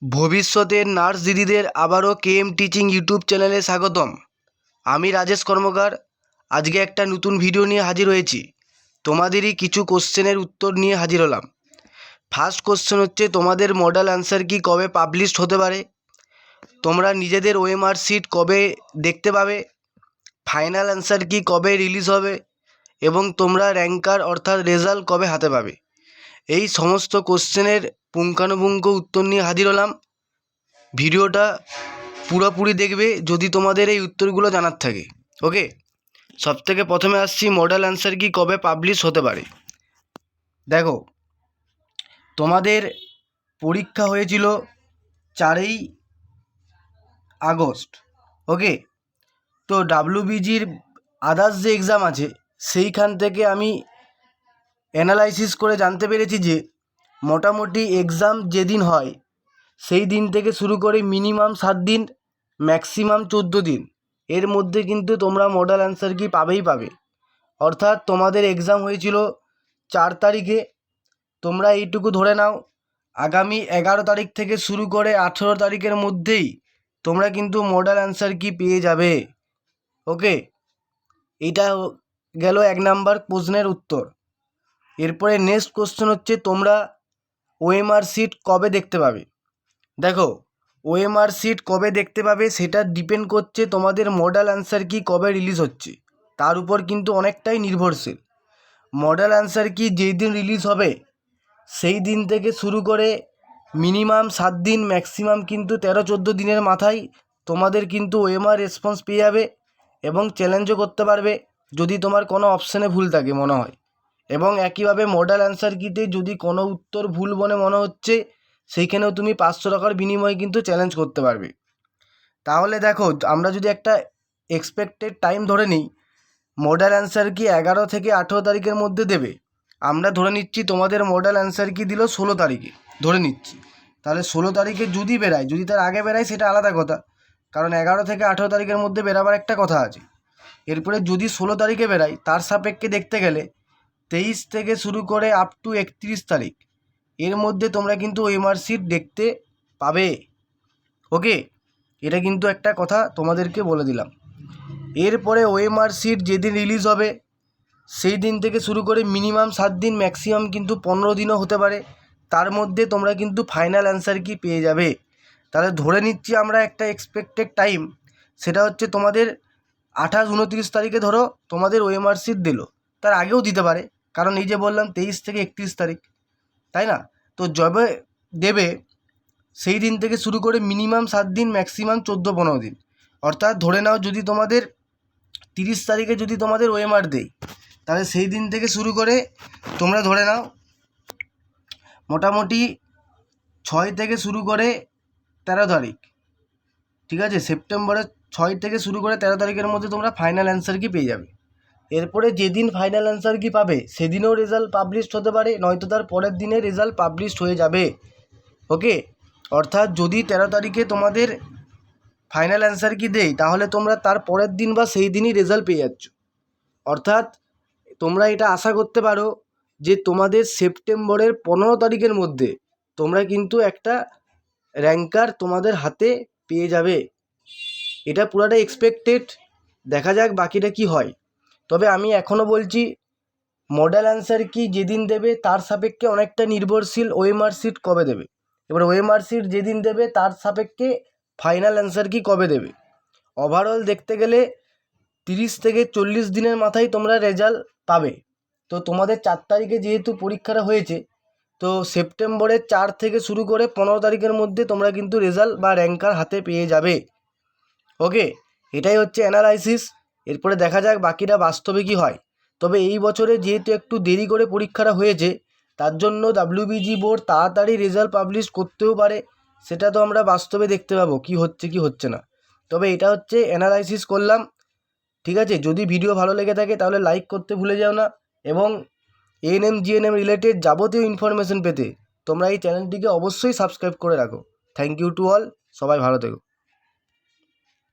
ভবিষ্যতের নার্স দিদিদের আবারও কেএম টিচিং ইউটিউব চ্যানেলে স্বাগতম। আমি রাজেশ কর্মকার। আজকে একটা নতুন ভিডিও নিয়ে হাজির হয়েছি। তোমাদেরই কিছু কোশ্চেনের উত্তর নিয়ে হাজির হলাম। ফার্স্ট কোশ্চেন হচ্ছে, তোমাদের মডেল অ্যান্সার কি কবে পাবলিশড হতে পারে? তোমরা নিজেদের ওএমআর শিট কবে দেখতে পাবে? ফাইনাল অ্যান্সার কি কবে রিলিজ হবে? এবং তোমরা র্যাঙ্কার অর্থাৎ রেজাল্ট কবে হাতে পাবে? এই সমস্ত কোশ্চেনের পুঙ্খানুপুঙ্খ উত্তর নিয়ে হাজির হলাম। ভিডিওটা পুরোপুরি দেখবে যদি তোমাদের এই উত্তরগুলো জানার থাকে। ওকে, সবথেকে প্রথমে আসছি, মডেল অ্যান্সার কি কবে পাবলিশ হতে পারে। দেখো, তোমাদের পরীক্ষা হয়েছিল 4ই আগস্ট। ওকে, তো ডাব্লিউবিজির আদার্স যে এক্সাম আছে সেইখান থেকে আমি অ্যানালাইসিস করে জানতে পেরেছি যে মোটামুটি এক্সাম যেদিন হয় সেই দিন থেকে শুরু করে মিনিমাম 7 দিন, ম্যাক্সিমাম 14 দিন এর মধ্যে কিন্তু তোমরা মডেল অ্যান্সার কি পাবেই পাবে। অর্থাৎ তোমাদের এক্সাম হয়েছিল 4 তারিখে, তোমরা এইটুকু ধরে নাও আগামী 11 তারিখ থেকে শুরু করে 18 তারিখের মধ্যেই তোমরা কিন্তু মডেল অ্যান্সার কি পেয়ে যাবে। ওকে, এটা গেল 1 নাম্বার প্রশ্নের উত্তর। এরপরে নেক্সট কোশ্চেন হচ্ছে, তোমরা ওএমআর শিট কবে দেখতে পাবে? দেখো, ওএমআর শিট কবে দেখতে পাবে সেটা ডিপেন্ড করছে তোমাদের মডেল অ্যান্সার কি কবে রিলিজ হচ্ছে তার উপর কিন্তু অনেকটাই নির্ভরশীল। মডেল অ্যান্সার কি যেই দিন রিলিজ হবে সেই দিন থেকে শুরু করে মিনিমাম 7 দিন, ম্যাক্সিমাম কিন্তু 13-14 দিনের মাথায় তোমাদের কিন্তু ওএমআর রেসপন্স পেয়ে যাবে এবং চ্যালেঞ্জও করতে পারবে যদি তোমার কোনো অপশানে ভুল থাকে মনে হয়। এবং একইভাবে মডেল অ্যান্সার কিতে যদি কোনো উত্তর ভুল বলে মনে হচ্ছে সেইখানেও তুমি 500 টাকার বিনিময়ে কিন্তু চ্যালেঞ্জ করতে পারবে। তাহলে দেখো, আমরা যদি একটা এক্সপেক্টেড টাইম ধরে নিই, মডেল অ্যান্সার কি 11 থেকে 18 তারিখের মধ্যে দেবে। আমরা ধরে নিচ্ছি তোমাদের মডেল অ্যান্সার কি দিল 16 তারিখে, ধরে নিচ্ছি। তাহলে 16 তারিখে যদি বেরায়, যদি তার আগে বেরায় সেটা আলাদা কথা, কারণ 11 থেকে 18 তারিখের মধ্যে বেরাবার একটা কথা আছে। এরপরে যদি 16 তারিখে বেরায়, তার সাপেক্ষে দেখতে গেলে 23 থেকে শুরু করে আপ টু 31 তারিখ এর মধ্যে তোমরা কিন্তু ওএমআর শিট দেখতে পাবে। ওকে, এটা কিন্তু একটা কথা তোমাদেরকে বলে দিলাম। এরপরে ওএমআর শিট যেদিন রিলিজ হবে সেই দিন থেকে শুরু করে মিনিমাম 7 দিন, ম্যাক্সিমাম কিন্তু 15 দিনও হতে পারে, তার মধ্যে তোমরা কিন্তু ফাইনাল অ্যান্সার কি পেয়ে যাবে। তাহলে ধরে নিচ্ছি আমরা একটা এক্সপেক্টেড টাইম, সেটা হচ্ছে তোমাদের 28-29 তারিখে ধরো তোমাদের ওএমআর শিট দিল, তার আগেও দিতে পারে, কারণ এই যে বললাম 23 থেকে 31 তারিখ, তাই না? তো যবে দেবে সেই দিন থেকে শুরু করে মিনিমাম 7 দিন, ম্যাক্সিমাম 14-15 দিন। অর্থাৎ ধরে নাও যদি তোমাদের 30 তারিখে যদি তোমাদের ওএমআর দেয়, তাহলে সেই দিন থেকে শুরু করে তোমরা ধরে নাও মোটামুটি 6 থেকে শুরু করে 13 তারিখ, ঠিক আছে, সেপ্টেম্বরের 6 থেকে শুরু করে 13 তারিখের মধ্যে তোমরা ফাইনাল অ্যান্সার কি পেয়ে যাবে। এরপরে যেদিন ফাইনাল অ্যান্সার কি পাবে সেদিনও রেজাল্ট পাবলিশড হতে পারে, নয়তো তার পরের দিনে রেজাল্ট পাবলিশড হয়ে যাবে। ওকে, অর্থাৎ যদি 13 তারিখে তোমাদের ফাইনাল অ্যান্সার কি দেয় তাহলে তোমরা তার পরের দিন বা সেই দিনই রেজাল্ট পেয়ে যাচ্ছ। অর্থাৎ তোমরা এটা আশা করতে পারো যে তোমাদের সেপ্টেম্বরের 15 তারিখের মধ্যে তোমরা কিন্তু একটা র্যাঙ্কার তোমাদের হাতে পেয়ে যাবে। এটা পুরাটা এক্সপেক্টেড, দেখা যাক বাকিটা কি হয়। তবে আমি এখনও বলছি, মডেল অ্যান্সার কি যেদিন দেবে তার সাপেক্ষে অনেকটা নির্ভরশীল ওএমআর শিট কবে দেবে। এবার ওএমআর শিট যেদিন দেবে তার সাপেক্ষে ফাইনাল অ্যান্সার কি কবে দেবে। ওভারঅল দেখতে গেলে 30 থেকে 40 দিনের মাথায় তোমরা রেজাল্ট পাবে। তো তোমাদের 4 তারিখে যেহেতু পরীক্ষাটা হয়েছে, তো সেপ্টেম্বরের 4 থেকে শুরু করে 15 তারিখের মধ্যে তোমরা কিন্তু রেজাল্ট বা র্যাঙ্কার হাতে পেয়ে যাবে। ওকে, এটাই হচ্ছে অ্যানালাইসিস। এরপরে দেখা যাক বাকিটা বাস্তবে কি হয়। তবে এই বছরে যেহেতু একটু দেরি করে পরীক্ষাটা হয়েছে, তার জন্য ডাব্লিউবিজি বোর্ড তাড়াতাড়ি রেজাল্ট পাবলিশ করতেও পারে, সেটা তো আমরা বাস্তবে দেখতে পাবো কি হচ্ছে কি হচ্ছে না। তবে এটা হচ্ছে অ্যানালাইসিস করলাম, ঠিক আছে। যদি ভিডিও ভালো লেগে থাকে তাহলে লাইক করতে ভুলে যাও না, এবং এএনএম জিএনএম রিলেটেড যাবতীয় ইনফরমেশন পেতে তোমরা এই চ্যানেলটিকে অবশ্যই সাবস্ক্রাইব করে রাখো। থ্যাংক ইউ টু অল, সবাই ভালো থেকো।